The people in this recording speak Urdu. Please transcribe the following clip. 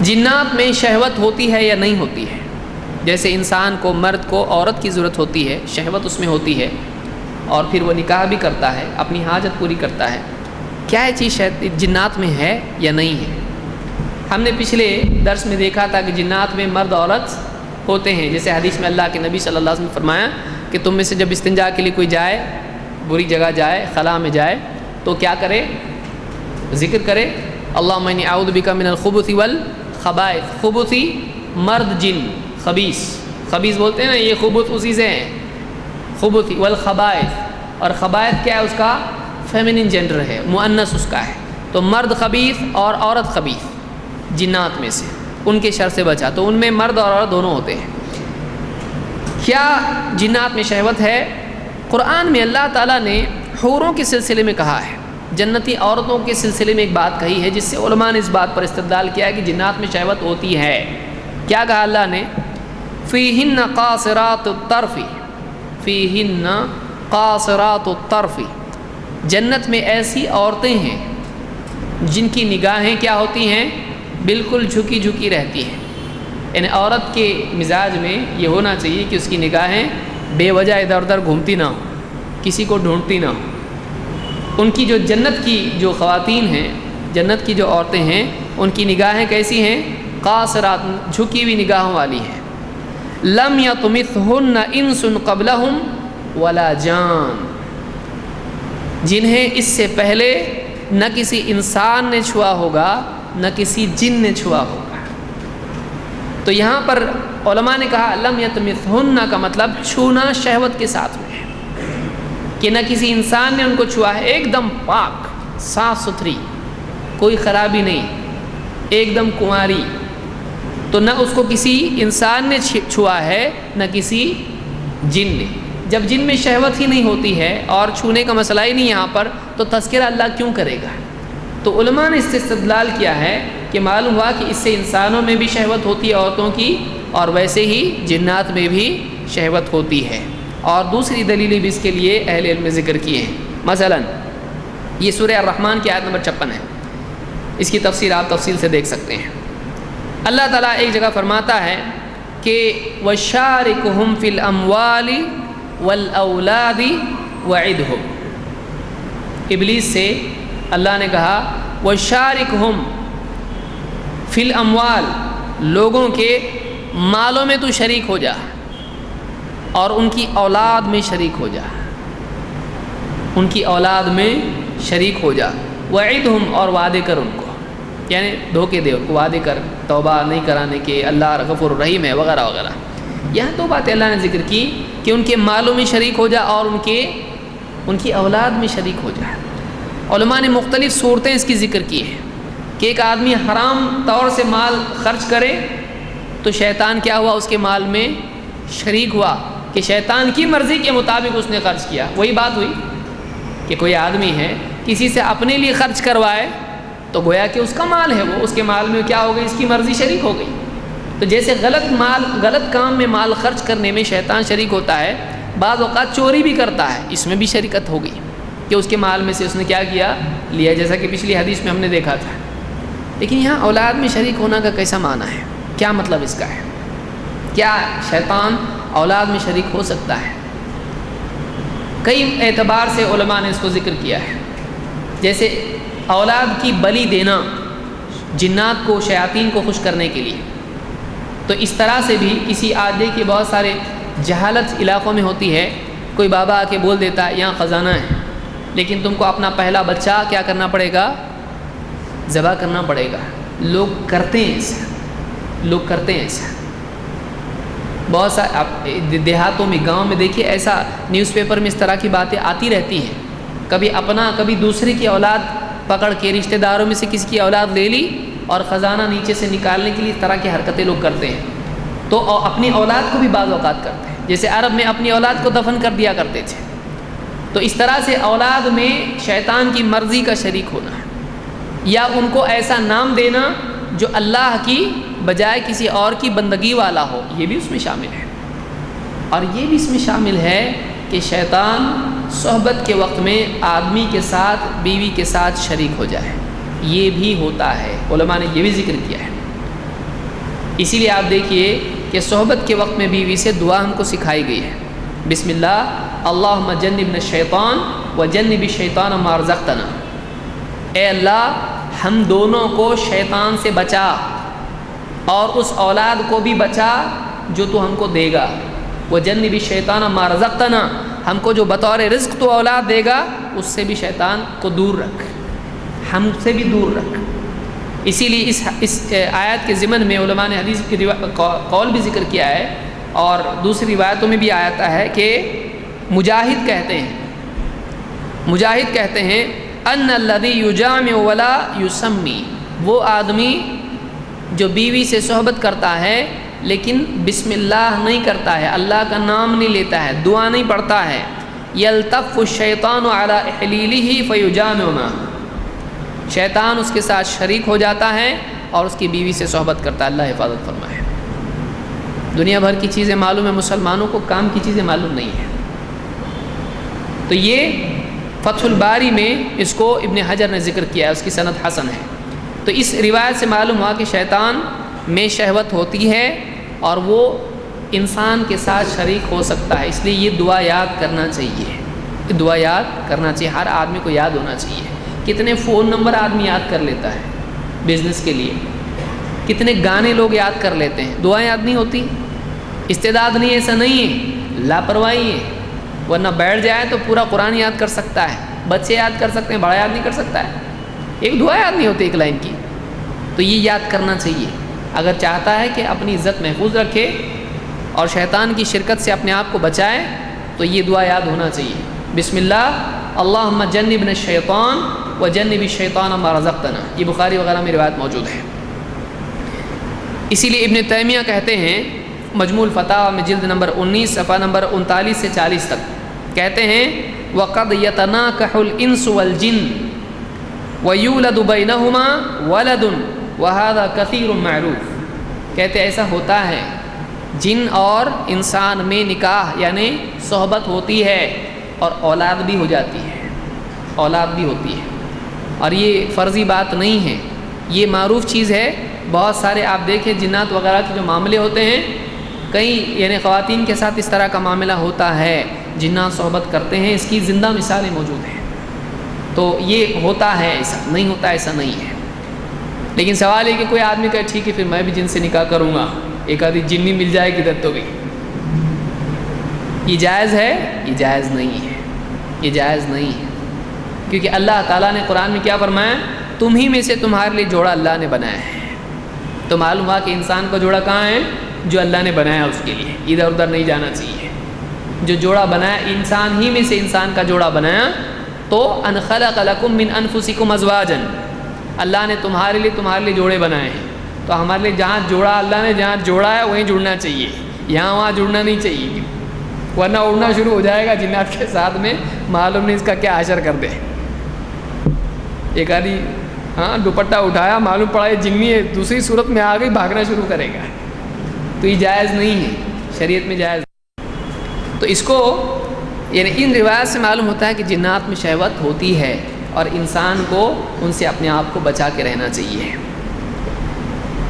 جنات میں شہوت ہوتی ہے یا نہیں ہوتی ہے؟ جیسے انسان کو، مرد کو عورت کی ضرورت ہوتی ہے، شہوت اس میں ہوتی ہے، اور پھر وہ نکاح بھی کرتا ہے، اپنی حاجت پوری کرتا ہے، کیا یہ چیز جنات میں ہے یا نہیں ہے؟ ہم نے پچھلے درس میں دیکھا تھا کہ جنات میں مرد عورت ہوتے ہیں، جیسے حدیث میں اللہ کے نبی صلی اللہ علیہ وسلم نے فرمایا کہ تم میں سے جب استنجا کے لیے کوئی جائے، بری جگہ جائے، خلا میں جائے، تو کیا کرے؟ ذکر کرے اللہم انی اعوذ بک من الخبث والخبائث۔ خبثی مرد جن، خبیث، خبیث بولتے ہیں نا، یہ خبث اسی سے ہیں، خبث والخبائث، اور خبائث کیا ہے؟ اس کا فیمنن جینڈر ہے، مؤنث اس کا ہے، تو مرد خبیث اور عورت خبیث جنات میں سے، ان کے شر سے بچا، تو ان میں مرد اور عورت دونوں ہوتے ہیں۔ کیا جنات میں شہوت ہے؟ قرآن میں اللہ تعالیٰ نے حوروں کے سلسلے میں کہا ہے، جنتی عورتوں کے سلسلے میں ایک بات کہی ہے، جس سے علماء نے اس بات پر استدلال کیا ہے کہ جنات میں شہوت ہوتی ہے۔ کیا کہا اللہ نے؟ فیہن قاصرات الطرف، فیہن قاصرات الطرف، جنت میں ایسی عورتیں ہیں جن کی نگاہیں کیا ہوتی ہیں؟ بالکل جھکی جھکی رہتی ہیں۔ یعنی عورت کے مزاج میں یہ ہونا چاہیے کہ اس کی نگاہیں بے وجہ ادھر ادھر گھومتی نہ ہوں، کسی کو ڈھونڈتی نہ ہوں۔ ان کی جو جنت کی جو خواتین ہیں، جنت کی جو عورتیں ہیں، ان کی نگاہیں کیسی ہیں؟ قاصرات، جھکی ہوئی نگاہوں والی ہیں۔ لم یطمثہن انس قبلہم ولا جان، جنہیں اس سے پہلے نہ کسی انسان نے چھوا ہوگا نہ کسی جن نے چھوا ہوگا۔ تو یہاں پر علماء نے کہا لم یطمثہن کا مطلب چھونا شہوت کے ساتھ میں ہے، کہ نہ کسی انسان نے ان کو چھوا ہے، ایک دم پاک، صاف ستھری، کوئی خرابی نہیں، ایک دم کنواری، تو نہ اس کو کسی انسان نے چھوا ہے نہ کسی جن نے۔ جب جن میں شہوت ہی نہیں ہوتی ہے اور چھونے کا مسئلہ ہی نہیں یہاں پر، تو تذکرہ اللہ کیوں کرے گا؟ تو علماء نے اس سے استدلال کیا ہے کہ معلوم ہوا کہ اس سے انسانوں میں بھی شہوت ہوتی ہے عورتوں کی، اور ویسے ہی جنات میں بھی شہوت ہوتی ہے۔ اور دوسری دلیل بھی اس کے لیے اہل علم نے ذکر کیے ہیں، مثلا یہ سورہ الرحمن کی آیت نمبر 56 ہے، اس کی تفسیر آپ تفصیل سے دیکھ سکتے ہیں۔ اللہ تعالیٰ ایک جگہ فرماتا ہے کہ وَشَارِكُهُمْ فِي الْأَمْوَالِ وَالْأَوْلَادِ وَعِدْهُمْ، ابلیس سے اللہ نے کہا وَشَارِكُهُمْ فِي الْأَمْوَالِ، لوگوں کے مالوں میں تو شریک ہو جا، اور ان کی اولاد میں شریک ہو جا، ان کی اولاد میں شریک ہو جا، وعدہم، اور وعدے کر ان کو، یعنی دھوکے دے ان کو، وعدے کر توبہ نہیں کرانے کے، اللہ غفور الرحیم ہے وغیرہ وغیرہ۔ یہاں دو باتیں اللہ نے ذکر کی کہ ان کے مالوں میں شریک ہو جا اور ان کی اولاد میں شریک ہو جا۔ علماء نے مختلف صورتیں اس کی ذکر کی ہیں کہ ایک آدمی حرام طور سے مال خرچ کرے تو شیطان کیا ہوا؟ اس کے مال میں شریک ہوا، کہ شیطان کی مرضی کے مطابق اس نے خرچ کیا۔ وہی بات ہوئی کہ کوئی آدمی ہے کسی سے اپنے لیے خرچ کروائے تو گویا کہ اس کا مال ہے، وہ اس کے مال میں کیا ہو گئی؟ اس کی مرضی شریک ہو گئی۔ تو جیسے غلط کام میں مال خرچ کرنے میں شیطان شریک ہوتا ہے، بعض اوقات چوری بھی کرتا ہے، اس میں بھی شریکت ہو گئی کہ اس کے مال میں سے اس نے کیا کیا؟ لیا، جیسا کہ پچھلی حدیث میں ہم نے دیکھا تھا۔ لیکن یہاں اولاد میں شریک ہونا کا کیسا معنی ہے؟ کیا مطلب اس کا ہے؟ کیا شیطان اولاد میں شریک ہو سکتا ہے؟ کئی اعتبار سے علماء نے اس کو ذکر کیا ہے، جیسے اولاد کی بلی دینا جنات کو، شیاطین کو خوش کرنے کے لیے، تو اس طرح سے بھی کسی آدمی کی بہت سارے جہالت علاقوں میں ہوتی ہے، کوئی بابا آ کے بول دیتا ہے یہاں خزانہ ہے، لیکن تم کو اپنا پہلا بچہ کیا کرنا پڑے گا؟ ذبح کرنا پڑے گا۔ لوگ کرتے ہیں ایسا، لوگ کرتے ہیں ایسا، بہت سارے دیہاتوں میں، گاؤں میں دیکھیے ایسا نیوز پیپر میں اس طرح کی باتیں آتی رہتی ہیں، کبھی اپنا کبھی دوسرے کی اولاد پکڑ کے، رشتہ داروں میں سے کسی کی اولاد لے لی اور خزانہ نیچے سے نکالنے کے لیے اس طرح کی حرکتیں لوگ کرتے ہیں، تو اپنی اولاد کو بھی بعض اوقات کرتے ہیں، جیسے عرب میں اپنی اولاد کو دفن کر دیا کرتے تھے۔ تو اس طرح سے اولاد میں شیطان کی مرضی کا شریک ہونا ہے، یا ان کو ایسا نام دینا جو اللہ کی بجائے کسی اور کی بندگی والا ہو، یہ بھی اس میں شامل ہے۔ اور یہ بھی اس میں شامل ہے کہ شیطان صحبت کے وقت میں آدمی کے ساتھ، بیوی کے ساتھ شریک ہو جائے، یہ بھی ہوتا ہے، علماء نے یہ بھی ذکر کیا ہے۔ اسی لیے آپ دیکھیے کہ صحبت کے وقت میں بیوی سے دعا ہم کو سکھائی گئی ہے. بسم اللہ اللہم جنبنا الشیطان وجنب الشیطان ما رزقتنا. اے اللہ ہم دونوں کو شیطان سے بچا اور اس اولاد کو بھی بچا جو تو ہم کو دے گا. وجنب الشیطان ما رزقتنا، ہم کو جو بطور رزق تو اولاد دے گا اس سے بھی شیطان کو دور رکھ، ہم سے بھی دور رکھ. اسی لیے اس آیت کے ضمن میں علماء نے حدیث کی قول بھی ذکر کیا ہے، اور دوسری روایتوں میں بھی آتا ہے کہ مجاہد کہتے ہیں ان الذی یجامع ولا یسمی، وہ آدمی جو بیوی سے صحبت کرتا ہے لیکن بسم اللہ نہیں کرتا ہے، اللہ کا نام نہیں لیتا ہے، دعا نہیں پڑھتا ہے. یلتف الشیطان علی احلیلہ فیجامع معہ، شیطان اس کے ساتھ شریک ہو جاتا ہے اور اس کی بیوی سے صحبت کرتا ہے. اللہ حفاظت فرمائے. دنیا بھر کی چیزیں معلوم ہے مسلمانوں کو، کام کی چیزیں معلوم نہیں ہیں. تو یہ فتح الباری میں اس کو ابن حجر نے ذکر کیا ہے، اس کی سند حسن ہے. تو اس روایت سے معلوم ہوا کہ شیطان میں شہوت ہوتی ہے اور وہ انسان کے ساتھ شریک ہو سکتا ہے. اس لیے یہ دعا یاد کرنا چاہیے، دعا یاد کرنا چاہیے، ہر آدمی کو یاد ہونا چاہیے. کتنے فون نمبر آدمی یاد کر لیتا ہے بزنس کے لیے، کتنے گانے لوگ یاد کر لیتے ہیں، دعائیں یاد نہیں ہوتی. استعداد نہیں، ایسا نہیں ہے، لاپرواہی ہے. ورنہ بیٹھ جائے تو پورا قرآن یاد کر سکتا ہے، بچے یاد کر سکتے ہیں، بڑا یاد نہیں کر سکتا ہے. ایک دعا یاد نہیں ہوتی ایک لائن کی. تو یہ یاد کرنا چاہیے اگر چاہتا ہے کہ اپنی عزت محفوظ رکھے اور شیطان کی شرکت سے اپنے آپ کو بچائے، تو یہ دعا یاد ہونا چاہیے. بسم اللہ اللہم جنبنا الشیطان وجنب الشیطان ما رزقتنا. یہ بخاری وغیرہ میں روایت موجود ہے. اسی لیے ابن تیمیہ کہتے ہیں مجموع الفتاوی میں جلد نمبر 19 صفحہ نمبر 39 سے 40 تک کہتے ہیں وَقَدْ يَتَنَاكَحُ الْإِنسُ وَالْجِنُّ وَيُولَدُ بَيْنَهُمَا وَلَدٌ وَهَذَا كَثِيرٌ مَعْرُوفٌ. کہتے ایسا ہوتا ہے، جن اور انسان میں نکاح یعنی صحبت ہوتی ہے اور اولاد بھی ہو جاتی ہے، اولاد بھی ہوتی ہے. اور یہ فرضی بات نہیں ہے، یہ معروف چیز ہے. بہت سارے آپ دیکھیں جنات وغیرہ کے جو معاملے ہوتے ہیں، کئی یعنی خواتین کے ساتھ اس طرح کا معاملہ ہوتا ہے، جنات صحبت کرتے ہیں. اس کی زندہ مثالیں موجود ہیں. تو یہ ہوتا ہے، ایسا نہیں ہوتا، ایسا نہیں ہے. لیکن سوال ہے کہ کوئی آدمی کہے ٹھیک ہے پھر میں بھی جن سے نکاح کروں گا، ایک آدھی جنی مل جائے کدھر تو بھی. یہ جائز ہے؟ یہ جائز نہیں ہے، یہ جائز نہیں ہے. کیونکہ اللہ تعالیٰ نے قرآن میں کیا فرمایا؟ تم ہی میں سے تمہارے لیے جوڑا اللہ نے بنایا ہے. تو معلوم ہوا کہ انسان کا جوڑا کہاں ہے؟ جو اللہ نے بنایا اس کے لیے، ادھر ادھر نہیں جانا چاہیے. جو جوڑا بنایا انسان ہی میں سے، انسان کا جوڑا بنایا. تو ان خلق لکم من انفسکم ازواجا، اللہ نے تمہارے لیے جوڑے بنائے ہیں. تو ہمارے لیے جہاں جوڑا اللہ نے جہاں جوڑا ہے وہیں جڑنا چاہیے، یہاں وہاں جڑنا نہیں چاہیے. ورنہ اڑنا شروع ہو جائے گا جنات کے ساتھ میں، معلوم نہیں اس کا کیا حشر کر دے. ایک آدھی دوپٹہ اٹھایا، معلوم پڑا یہ جنی ہے، دوسری صورت میں آ گئی، بھاگنا شروع کرے گا. تو یہ جائز نہیں ہے، شریعت میں جائز. تو اس کو یعنی ان روایت سے معلوم ہوتا ہے کہ جنات میں شہوت ہوتی ہے اور انسان کو ان سے اپنے آپ کو بچا کے رہنا چاہیے.